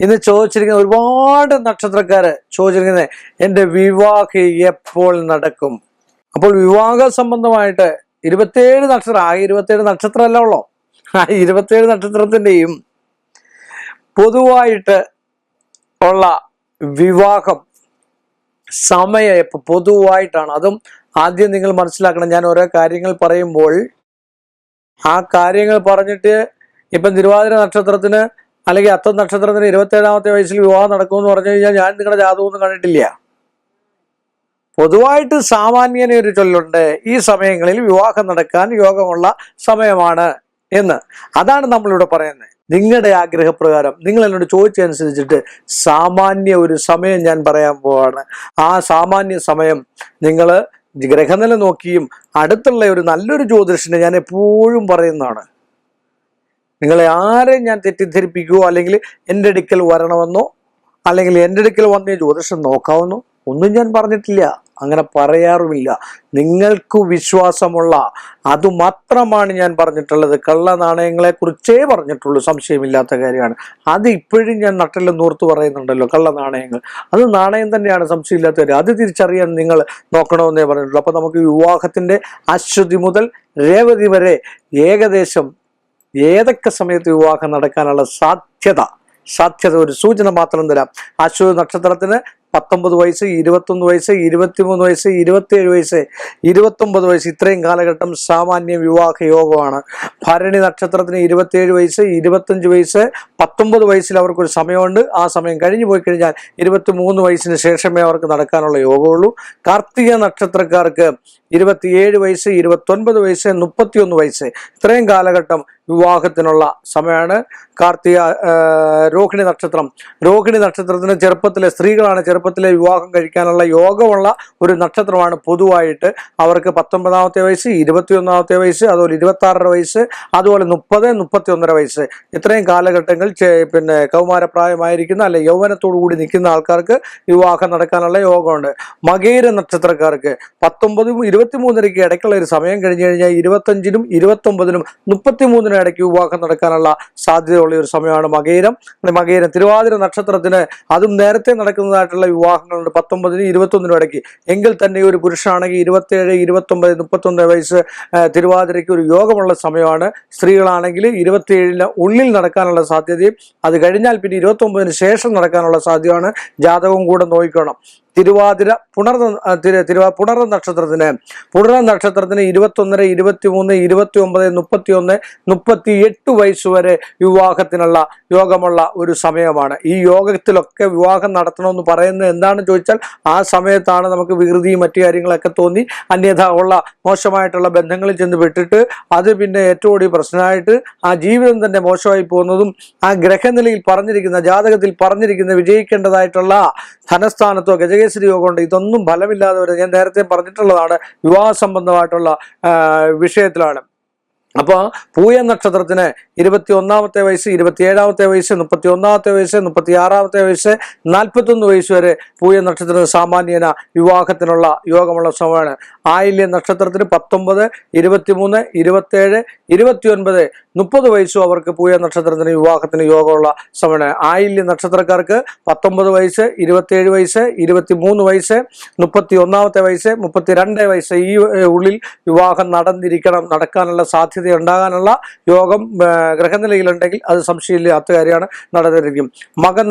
ഇന്ന് ചോദിച്ചിരിക്കുന്ന ഒരുപാട് നക്ഷത്രക്കാര് ചോദിച്ചിരിക്കുന്നത് എൻ്റെ വിവാഹം എപ്പോൾ നടക്കും? അപ്പോൾ വിവാഹ സംബന്ധമായിട്ട് 27 നക്ഷത്രം, ആ 27 നക്ഷത്രമല്ല ഉള്ളോ, ആ 27 നക്ഷത്രത്തിൻ്റെയും പൊതുവായിട്ട് ഉള്ള വിവാഹം സമയം ഇപ്പൊ പൊതുവായിട്ടാണ്. അതും ആദ്യം നിങ്ങൾ മനസ്സിലാക്കണം, ഞാൻ ഓരോ കാര്യങ്ങൾ പറയുമ്പോൾ ആ കാര്യങ്ങൾ പറഞ്ഞിട്ട് ഇപ്പം തിരുവാതിര നക്ഷത്രത്തിന് അല്ലെങ്കിൽ അത്തം നക്ഷത്രത്തിന് 27-ാമത്തെ വയസ്സിൽ വിവാഹം നടക്കുമെന്ന് പറഞ്ഞു കഴിഞ്ഞാൽ ഞാൻ നിങ്ങളുടെ ജാതകമൊന്നും കണ്ടിട്ടില്ല. പൊതുവായിട്ട് സാമാന്യന ഒരു ചൊല്ലുണ്ട്, ഈ സമയങ്ങളിൽ വിവാഹം നടക്കാൻ യോഗമുള്ള സമയമാണ് എന്ന്. അതാണ് നമ്മളിവിടെ പറയുന്നത്. നിങ്ങളുടെ ആഗ്രഹപ്രകാരം നിങ്ങൾ എന്നോട് ചോദിച്ചനുസരിച്ചിട്ട് സാമാന്യ ഒരു സമയം ഞാൻ പറയാൻ പോവാണ്. ആ സാമാന്യ സമയം നിങ്ങൾ ഗ്രഹനില നോക്കിയും അടുത്തുള്ള ഒരു നല്ലൊരു ജ്യോതിഷനെ ഞാൻ എപ്പോഴും പറയുന്നതാണ്. നിങ്ങളെ ആരെയും ഞാൻ തെറ്റിദ്ധരിപ്പിക്കുകയോ അല്ലെങ്കിൽ എൻ്റെ അടുക്കൽ വരണമെന്നോ അല്ലെങ്കിൽ എൻ്റെ അടുക്കൽ വന്നേ ജ്യോതിഷം നോക്കാമെന്നോ ഒന്നും ഞാൻ പറഞ്ഞിട്ടില്ല, അങ്ങനെ പറയാറുമില്ല. നിങ്ങൾക്ക് വിശ്വാസമുള്ള അതുമാത്രമാണ് ഞാൻ പറഞ്ഞിട്ടുള്ളത്. കള്ള നാണയങ്ങളെ കുറിച്ചേ പറഞ്ഞിട്ടുള്ളൂ, സംശയമില്ലാത്ത കാര്യമാണ്. അത് ഇപ്പോഴും ഞാൻ നട്ടെല്ലാം നൂർത്ത് പറയുന്നുണ്ടല്ലോ, കള്ള നാണയങ്ങൾ അത് നാണയം തന്നെയാണ്, സംശയമില്ലാത്ത കാര്യം. അത് തിരിച്ചറിയാൻ നിങ്ങൾ നോക്കണമെന്നേ പറഞ്ഞിട്ടുള്ളൂ. അപ്പൊ നമുക്ക് വിവാഹത്തിന്റെ അശ്വതി മുതൽ രേവതി വരെ ഏകദേശം ഏതൊക്കെ സമയത്ത് വിവാഹം നടക്കാനുള്ള സാധ്യത ഒരു സൂചന മാത്രം തരാം. അശ്വതി നക്ഷത്രത്തിന് 19 വയസ്സ്, 21 വയസ്സ്, 23 വയസ്സ്, 27 വയസ്സ്, 29 വയസ്സ്, ഇത്രയും കാലഘട്ടം സാമാന്യ വിവാഹ യോഗമാണ്. ഭരണി നക്ഷത്രത്തിന് 27 വയസ്സ്, 25 വയസ്സ്, 19 വയസ്സിൽ അവർക്കൊരു സമയമുണ്ട്. ആ സമയം കഴിഞ്ഞു പോയി കഴിഞ്ഞാൽ 23 വയസ്സിന് ശേഷമേ അവർക്ക് നടക്കാനുള്ള യോഗമുള്ളൂ. കാർത്തിക നക്ഷത്രക്കാർക്ക് 27 വയസ്സ്, 29 വയസ്സ്, 31 വയസ്സ്, ഇത്രയും കാലഘട്ടം വിവാഹത്തിനുള്ള സമയമാണ്. രോഹിണി നക്ഷത്രത്തിന് ചെറുപ്പത്തിലെ സ്ത്രീകളാണ് ചെറുപ്പത്തിലെ വിവാഹം കഴിക്കാനുള്ള യോഗമുള്ള ഒരു നക്ഷത്രമാണ്. പൊതുവായിട്ട് അവർക്ക് 19-ാമത്തെ വയസ്സ്, 21-ാമത്തെ വയസ്സ്, അതുപോലെ 26 വയസ്സ്, അതുപോലെ 30, 31 വയസ്സ്, ഇത്രയും കാലഘട്ടങ്ങൾ കൗമാരപ്രായമായിരിക്കുന്ന അല്ലെ യൗവനത്തോടു കൂടി നിൽക്കുന്ന ആൾക്കാർക്ക് വിവാഹം നടക്കാനുള്ള യോഗമുണ്ട്. മകയിര നക്ഷത്രക്കാർക്ക് 19-ഉം 23-നും ഇടയ്ക്കുള്ള ഒരു സമയം കഴിഞ്ഞു കഴിഞ്ഞാൽ 25-നും 29-നും 33-നും ഇടയ്ക്ക് വിവാഹം നടക്കാനുള്ള സാധ്യതയുള്ള ഒരു സമയമാണ് മകയിരം. തിരുവാതിര നക്ഷത്രത്തിന് അതും നേരത്തെ നടക്കുന്നതായിട്ടുള്ള വിവാഹങ്ങളുണ്ട് 19-നും 21-നും ഇടയ്ക്ക്. എങ്കിൽ തന്നെ ഒരു പുരുഷനാണെങ്കിൽ 27, 29, 31 വയസ്സ് തിരുവാതിരയ്ക്ക് ഒരു യോഗമുള്ള സമയമാണ്. സ്ത്രീകളാണെങ്കിൽ 27-ന് ഉള്ളിൽ നടക്കാനുള്ള സാധ്യതയും അത് കഴിഞ്ഞാൽ പിന്നെ 29-ന് ശേഷം നടക്കാനുള്ള സാധ്യതയാണ്. ജാതകവും കൂടെ നോക്കണം. തിരുവാതിര പുണർന്ന നക്ഷത്രത്തിന് 21, 23, 29, 31, 38 വയസ്സ് വരെ വിവാഹത്തിനുള്ള യോഗമുള്ള ഒരു സമയമാണ്. ഈ യോഗത്തിലൊക്കെ വിവാഹം നടത്തണമെന്ന് പറയുന്നത് എന്താണെന്ന് ചോദിച്ചാൽ ആ സമയത്താണ് നമുക്ക് വികൃതിയും മറ്റു കാര്യങ്ങളൊക്കെ തോന്നി അന്യഥ ഉള്ള മോശമായിട്ടുള്ള ബന്ധങ്ങളിൽ ചെന്ന് വിട്ടിട്ട് അത് പിന്നെ ഏറ്റവും കൂടി പ്രശ്നമായിട്ട് ആ ജീവിതം തന്നെ മോശമായി പോകുന്നതും ആ ഗ്രഹനിലയിൽ പറഞ്ഞിരിക്കുന്ന ജാതകത്തിൽ പറഞ്ഞിരിക്കുന്ന വിജയിക്കേണ്ടതായിട്ടുള്ള ധനസ്ഥാനത്തോ ഗജകേസരി യോഗമുണ്ട്, ഇതൊന്നും ഫലമില്ലാതെ വരെ ഞാൻ നേരത്തെ പറഞ്ഞിട്ടുള്ളതാണ് വിവാഹ സംബന്ധമായിട്ടുള്ള വിഷയത്തിലാണ്. അപ്പോൾ പൂയ നക്ഷത്രത്തിന് 21-ാമത്തെ വയസ്സ്, 27-ാമത്തെ വയസ്സ്, 31-ാമത്തെ വയസ്സ്, 36-ാമത്തെ വയസ്സ്, 41 വയസ്സ് വരെ പൂയ നക്ഷത്രത്തിന് സാമാന്യന വിവാഹത്തിനുള്ള യോഗമുള്ള സമയമാണ്. ആയില്യ നക്ഷത്രത്തിന് 19, 23, 27, 29, 30 വയസ്സും അവർക്ക് പൂയ നക്ഷത്രത്തിന് വിവാഹത്തിന് യോഗമുള്ള സമയമാണ്. ആയില്യ നക്ഷത്രക്കാർക്ക് 19 വയസ്സ്, 27 വയസ്സ്, 23 വയസ്സ്, 31-ാമത്തെ വയസ്സ്, 32 വയസ്സ്, ഈ ഉള്ളിൽ വിവാഹം നടക്കാനുള്ള സാധ്യത ഉണ്ടാകാനുള്ള യോഗം ഗ്രഹനിലയിലുണ്ടെങ്കിൽ അത് സംശയമില്ലാത്ത കാര്യമാണ്, നടന്നിരിക്കും. മകൻ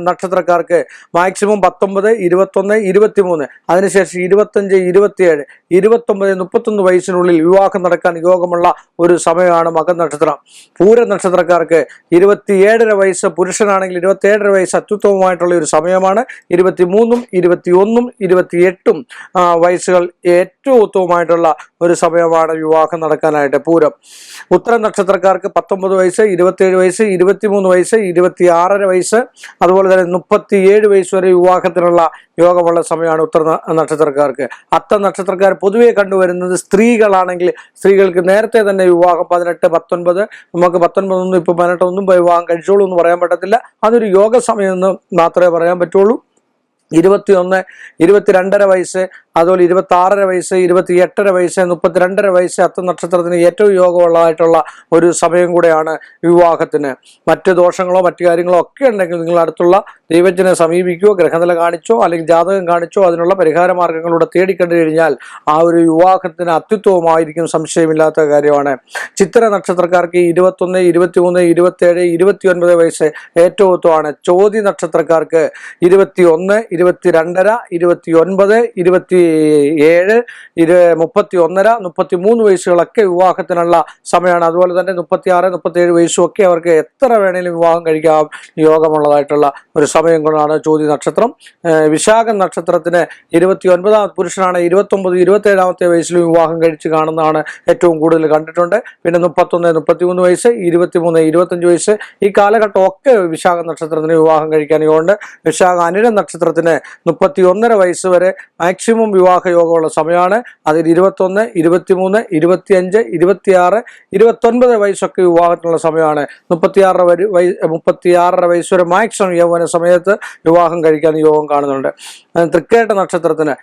നക്ഷത്രക്കാർക്ക് മാക്സിമം 19, 21, 23, അതിനുശേഷം 25, 27, 29, 31 വയസ്സിനുള്ളിൽ വിവാഹം നടക്കാൻ യോഗമുള്ള ഒരു സമയമാണ് മകൻ നക്ഷത്രം. പൂര നക്ഷത്രക്കാർക്ക് 27.5 വയസ്സ്, പുരുഷനാണെങ്കിൽ 27.5 വയസ്സ് അത്യുത്തമമായിട്ടുള്ള ഒരു സമയമാണ്. 23, 21, 28 വയസ്സുകൾ ഏറ്റവും ഉത്തമമായിട്ടുള്ള ഒരു സമയമാണ് വിവാഹം നടക്കാനായിട്ട്. പൂരം. ഉത്തര നക്ഷത്രക്കാർക്ക് 19 വയസ്സ്, 27 വയസ്സ്, 23 വയസ്സ്, 26.5 വയസ്സ്, അതുപോലെ തന്നെ 37 വയസ്സ് വരെ വിവാഹത്തിനുള്ള യോഗമുള്ള സമയമാണ് ഉത്തര നക്ഷത്രക്കാർക്ക്. അത്ത നക്ഷത്രക്കാർ പൊതുവെ കണ്ടുവരുന്നത് സ്ത്രീകളാണെങ്കിൽ സ്ത്രീകൾക്ക് നേരത്തെ തന്നെ വിവാഹം 18, 19, നമുക്ക് 19 ഇപ്പൊ 18 വിവാഹം കഴിച്ചോളൂ എന്ന് പറയാൻ പറ്റത്തില്ല. അതൊരു യോഗ സമയം എന്ന് മാത്രമേ പറയാൻ പറ്റുള്ളൂ. 21, 22.5 വയസ്സ്, അതുപോലെ 26.5 വയസ്സ്, 28.5 വയസ്സ്, 32.5 വയസ്സ് അത്തം നക്ഷത്രത്തിന് ഏറ്റവും യോഗമുള്ളതായിട്ടുള്ള ഒരു സമയം കൂടെയാണ് വിവാഹത്തിന്. മറ്റ് ദോഷങ്ങളോ മറ്റു കാര്യങ്ങളോ ഒക്കെ ഉണ്ടെങ്കിൽ നിങ്ങൾ അടുത്തുള്ള ദൈവജ്ഞനെ സമീപിക്കുകയോ ഗ്രഹനില കാണിച്ചോ അല്ലെങ്കിൽ ജാതകം കാണിച്ചോ അതിനുള്ള പരിഹാര മാർഗങ്ങളിലൂടെ തേടിക്കണ്ടു കഴിഞ്ഞാൽ ആ ഒരു വിവാഹത്തിന് അത്യുത്വമായിരിക്കും, സംശയമില്ലാത്ത കാര്യമാണ്. ചിത്ര നക്ഷത്രക്കാർക്ക് 21, 23, 27, 29 വയസ്സ് ഏറ്റവും ഉത്തമമാണ്. ചോതി നക്ഷത്രക്കാർക്ക് 21, 22.5, 29, 27, 31.5, 33 വയസ്സുകളൊക്കെ വിവാഹത്തിനുള്ള സമയമാണ്. അതുപോലെ തന്നെ 36, 37 വയസ്സും ഒക്കെ അവർക്ക് എത്ര വേണേലും വിവാഹം കഴിക്കാൻ യോഗമുള്ളതായിട്ടുള്ള ഒരു സമയം കൊണ്ടാണ് ചോതി നക്ഷത്രം. വിശാഖം നക്ഷത്രത്തിന് 29 പുരുഷനാണ് 29, 27 വയസ്സിൽ വിവാഹം കഴിച്ച് കാണുന്നതാണ് ഏറ്റവും കൂടുതൽ കണ്ടിട്ടുണ്ട്. പിന്നെ 31, 33 വയസ്സ്, 23, 25 വയസ്സ് ഈ കാലഘട്ടം ഒക്കെ വിശാഖ നക്ഷത്രത്തിന് വിവാഹം കഴിക്കാൻ യോഗമുണ്ട്. വിശാഖ അനിഴ നക്ഷത്രത്തിന് 31.5 വയസ്സ് വരെ മാക്സിമം വിവാഹ യോഗമുള്ള സമയമാണ്. അതിൽ 21, 23, 25, 26, 29 വയസ്സൊക്കെ വിവാഹത്തിനുള്ള സമയമാണ്. 36 വയസ്സ് വരെ മാക്സിമം യൗവന സമയത്ത് വിവാഹം കഴിക്കാൻ യോഗം കാണുന്നുണ്ട്. തൃക്കേട്ട നക്ഷത്രത്തിന്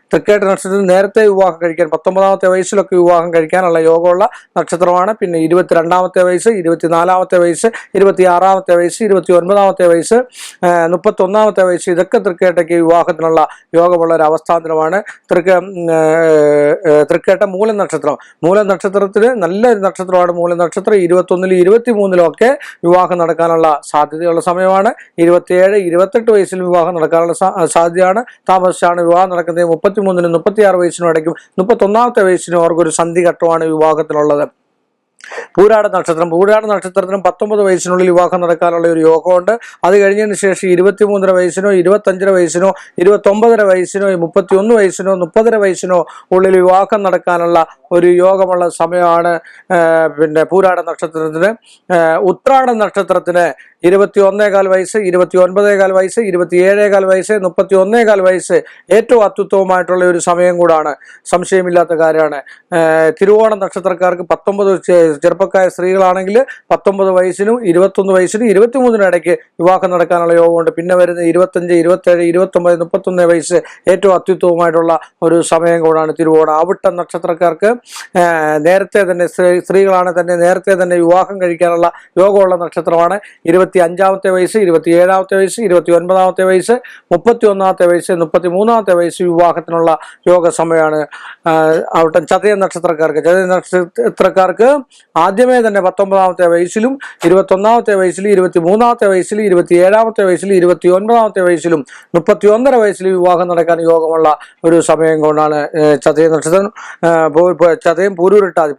നേരത്തെ വിവാഹം കഴിക്കാൻ 19 വയസ്സിലൊക്കെ വിവാഹം കഴിക്കാനുള്ള യോഗമുള്ള നക്ഷത്രമാണ്. പിന്നെ 22 വയസ്സ്, 24 വയസ്സ്, 26 വയസ്സ്, 29 വയസ്സ്, 31 വയസ്സ് ഇതൊക്കെ തൃക്കേട്ടയ്ക്ക് വിവാഹത്തിനുള്ള യോഗമുള്ള ഒരു അവസ്ഥാന്തരമാണ്. തൃക്കേട്ട മൂലം നക്ഷത്രത്തിന് നല്ലൊരു നക്ഷത്രമാണ്. മൂലം നക്ഷത്രം 21, 23 ഒക്കെ വിവാഹം നടക്കാനുള്ള സാധ്യതയുള്ള സമയമാണ്. 27, 28 വയസ്സിൽ വിവാഹം നടക്കാനുള്ള സാധ്യതയാണ്. താമസിച്ചാണ് വിവാഹം നടക്കുന്നത്. 33, 36 വയസ്സിനും ഇടയ്ക്കും 31 വയസ്സിനും അവർക്കൊരു സന്ധിഘട്ടമാണ് വിവാഹത്തിനുള്ളത്. പൂരാട നക്ഷത്രത്തിനും 19 വയസ്സിനുള്ളിൽ വിവാഹം നടക്കാനുള്ള ഒരു യോഗമുണ്ട്. അത് കഴിഞ്ഞതിന് ശേഷം 23 വയസ്സിനോ 25 വയസ്സിനോ 29 വയസ്സിനോ 31 വയസ്സിനോ 30 വയസ്സിനോ ഉള്ളിൽ വിവാഹം നടക്കാനുള്ള ഒരു യോഗമുള്ള സമയമാണ് പിന്നെ പൂരാട നക്ഷത്രത്തിന്. ഉത്രാട നക്ഷത്രത്തിന് 21.25 വയസ്സ്, 29.25 വയസ്സ്, 27.25 വയസ്സ്, 31.25 വയസ്സ് ഏറ്റവും അത്യുത്തമമായിട്ടുള്ള ഒരു സമയം കൂടാണ്, സംശയമില്ലാത്ത കാര്യമാണ്. തിരുവോണ നക്ഷത്രക്കാർക്ക് 19 ചെറുപ്പക്കായ സ്ത്രീകളാണെങ്കിൽ 19 വയസ്സിനും 21 വയസ്സിനും 23 ഇടയ്ക്ക് വിവാഹം നടക്കാനുള്ള യോഗമുണ്ട്. പിന്നെ വരുന്ന 25, 27, 29, 31 വയസ്സ് ഏറ്റവും അത്യുത്തമമായിട്ടുള്ള ഒരു സമയം കൂടാണ് തിരുവോണം. അവിട്ട നക്ഷത്രക്കാർക്ക് നേരത്തെ തന്നെ സ്ത്രീകളാണ് നേരത്തെ തന്നെ വിവാഹം കഴിക്കാനുള്ള യോഗമുള്ള നക്ഷത്രമാണ്. 25 വയസ്സ്, 27 വയസ്സ്, 29 വയസ്സ്, 31 വയസ്സ്, 33 വയസ്സ് വിവാഹത്തിനുള്ള യോഗ സമയമാണ്. അവിടെ ചതയ നക്ഷത്രക്കാർക്ക് ആദ്യമേ തന്നെ 19 വയസ്സിലും 21 വയസ്സിലും 23 വയസ്സിലും 27 വയസ്സിലും 29 വയസ്സിലും 31 വയസ്സിൽ വിവാഹം നടക്കാൻ യോഗമുള്ള ഒരു സമയം കൊണ്ടാണ് ചതയ നക്ഷത്രം. ചതയം പൂരൂരുട്ടാതി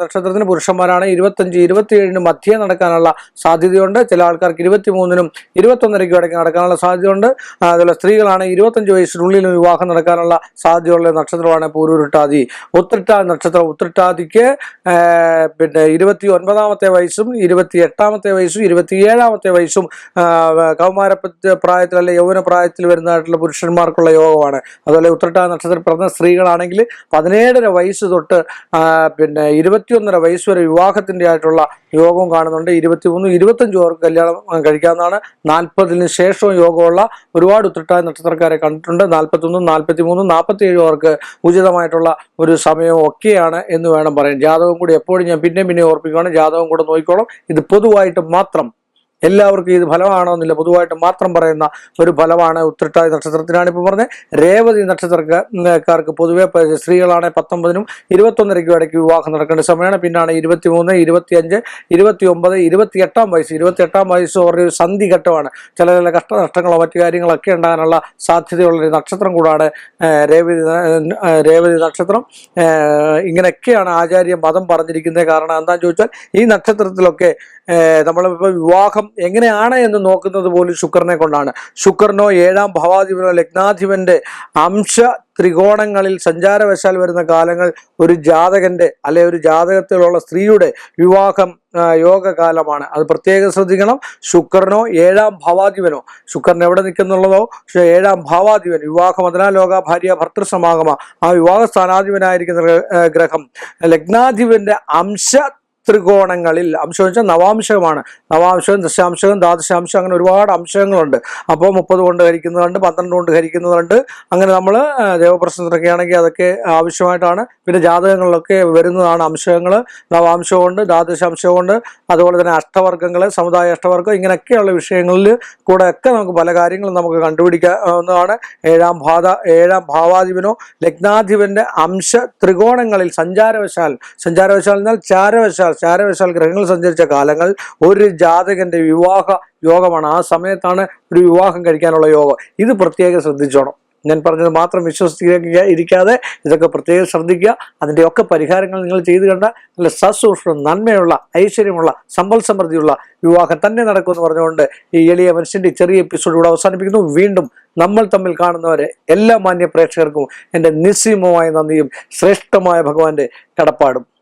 നക്ഷത്രത്തിന് പുരുഷന്മാരാണ് 25, 27 മധ്യേ നടക്കാനുള്ള സാധ്യതയുണ്ട്. ചില ആൾക്കാർക്ക് 23നും 21 ഇടയ്ക്ക് നടക്കാനുള്ള സാധ്യതയുണ്ട്. അതുപോലെ സ്ത്രീകളാണ് 25 വയസ്സിനുള്ളിലും വിവാഹം നടക്കാനുള്ള സാധ്യതയുള്ള നക്ഷത്രമാണ് പൂരൂരുട്ടാതി. ഉത്രട്ടാതിക്ക് പിന്നെ 29 വയസ്സും 28 വയസ്സും 27 വയസ്സും കൗമാര പ്രായത്തിൽ അല്ലെ യൗവന പ്രായത്തിൽ വരുന്നതായിട്ടുള്ള പുരുഷന്മാർക്കുള്ള യോഗമാണ്. അതുപോലെ ഉത്രട്ടാതി നക്ഷത്രത്തിൽ പിറന്ന സ്ത്രീകളാണെങ്കിൽ 17 വയസ്സ് തൊട്ട് പിന്നെ 21 വയസ്സ് വരെ വിവാഹത്തിന്റെ ആയിട്ടുള്ള യോഗവും കാണുന്നുണ്ട്. 23, 25 പേർക്ക് കല്യാണം കഴിക്കാവുന്നതാണ്. 40 ശേഷവും യോഗമുള്ള ഒരുപാട് ഉത്രട്ടാതി നക്ഷത്രക്കാരെ കണ്ടിട്ടുണ്ട്. 41, 43, 47 പേർക്ക് ഉചിതമായിട്ടുള്ള ഒരു സമയം ഒക്കെയാണ് എന്ന് വേണം പറയാൻ. ജാതകം കൂടി എപ്പോഴും ഞാൻ പിന്നെ ഓർപ്പിക്കുകയാണ്, ജാതകം കൂടെ നോക്കിക്കോളും. ഇത് പൊതുവായിട്ട് മാത്രം, എല്ലാവർക്കും ഇത് ഫലമാണോന്നില്ല, പൊതുവായിട്ട് മാത്രം പറയുന്ന ഒരു ഫലമാണ്. ഉത്രട്ടാതി നക്ഷത്രത്തിനാണ് ഇപ്പോൾ പറഞ്ഞത്. രേവതി നക്ഷത്രക്കാർക്ക് പൊതുവെ സ്ത്രീകളാണ് 19നും 21 ഇടയ്ക്ക് വിവാഹം നടക്കേണ്ട സമയമാണ്. പിന്നാണ് 23, 25, 29, 28 വയസ്സ്. 28 വയസ്സ് അവരുടെ ഒരു സന്ധിഘട്ടമാണ്. ചില കഷ്ടനഷ്ടങ്ങളോ മറ്റു കാര്യങ്ങളൊക്കെ ഉണ്ടാകാനുള്ള സാധ്യതയുള്ളൊരു നക്ഷത്രം കൂടാണ് രേവതി നക്ഷത്രം. ഇങ്ങനെയൊക്കെയാണ് ആചാര്യ മതം പറഞ്ഞിരിക്കുന്നത്. കാരണം എന്താണെന്ന് ചോദിച്ചാൽ ഈ നക്ഷത്രത്തിലൊക്കെ നമ്മളിപ്പോൾ വിവാഹം എങ്ങനെയാണ് എന്ന് നോക്കുന്നത് പോലും ശുക്രനെ കൊണ്ടാണ്. ശുക്രനോ 7ാം ഭവാധിപനോ ലഗ്നാധിപന്റെ അംശ ത്രികോണങ്ങളിൽ സഞ്ചാരവശാൽ വരുന്ന കാലങ്ങൾ ഒരു ജാതകന്റെ അല്ലെ ഒരു ജാതകത്തിലുള്ള സ്ത്രീയുടെ വിവാഹം യോഗകാലമാണ്. അത് പ്രത്യേകം ശ്രദ്ധിക്കണം. ശുക്രനോ 7ാം ഭാവാധിപനോ, ശുക്രൻ എവിടെ നിൽക്കുന്നുള്ളതോ 7ാം ഭാവാധിപൻ വിവാഹം അതിനാ ലോക ഭാര്യ ഭർത്തൃസമാഗമ ആ വിവാഹ സ്ഥാനാധിപനായിരിക്കുന്ന ഗ്രഹം ലഗ്നാധിപന്റെ അംശ ത്രികോണങ്ങളിൽ, അംശം വെച്ചാൽ നവാംശമാണ്, നവാംശവും ദശാംശവും ദ്വാദശാംശം, അങ്ങനെ ഒരുപാട് അംശങ്ങളുണ്ട്. അപ്പോൾ 30 കൊണ്ട് ഹരിക്കുന്നതുണ്ട്, 12 കൊണ്ട് ഹരിക്കുന്നതുണ്ട്. അങ്ങനെ നമ്മൾ ദേവപ്രശ്നത്തിനൊക്കെ ആണെങ്കിൽ അതൊക്കെ ആവശ്യമായിട്ടാണ്. പിന്നെ ജാതകങ്ങളിലൊക്കെ വരുന്നതാണ് അംശങ്ങൾ, നവാംശമുണ്ട്, ദ്വാദശാംശമുണ്ട്, അതുപോലെ തന്നെ അഷ്ടവർഗ്ഗങ്ങൾ, സമുദായ അഷ്ടവർഗ്ഗം, ഇങ്ങനെയൊക്കെയുള്ള വിഷയങ്ങളിൽ കൂടെ ഒക്കെ നമുക്ക് പല കാര്യങ്ങളും നമുക്ക് കണ്ടുപിടിക്കാവുന്നതാണ്. ഏഴാം ഭാവാധിപനോ ലഗ്നാധിപന്റെ അംശ ത്രികോണങ്ങളിൽ സഞ്ചാരവശാൽ എന്നാൽ ചാരവശാൽ ഗ്രഹങ്ങൾ സഞ്ചരിച്ച കാലങ്ങൾ ഒരു ജാതകന്റെ വിവാഹ യോഗമാണ്. ആ സമയത്താണ് ഒരു വിവാഹം കഴിക്കാനുള്ള യോഗം. ഇത് പ്രത്യേകം ശ്രദ്ധിച്ചോണം. ഞാൻ പറഞ്ഞത് മാത്രം ഇരിക്കാതെ ഇതൊക്കെ പ്രത്യേകം ശ്രദ്ധിക്കുക. അതിൻ്റെയൊക്കെ പരിഹാരങ്ങൾ നിങ്ങൾ ചെയ്തു കണ്ടാൽ നല്ല സസൂക്ഷ്മം, നന്മയുള്ള, ഐശ്വര്യമുള്ള, സമ്പൽ സമൃദ്ധിയുള്ള വിവാഹം തന്നെ നടക്കുമെന്ന് പറഞ്ഞുകൊണ്ട് ഈ എളിയ മനുഷ്യൻ്റെ ചെറിയ എപ്പിസോഡ് ഇവിടെ അവസാനിപ്പിക്കുന്നു. വീണ്ടും നമ്മൾ തമ്മിൽ കാണുന്നവരെ എല്ലാ മാന്യ പ്രേക്ഷകർക്കും എൻ്റെ നിസ്സീമമായ നന്ദിയും ശ്രേഷ്ഠമായ ഭഗവാന്റെ കടപ്പാടും.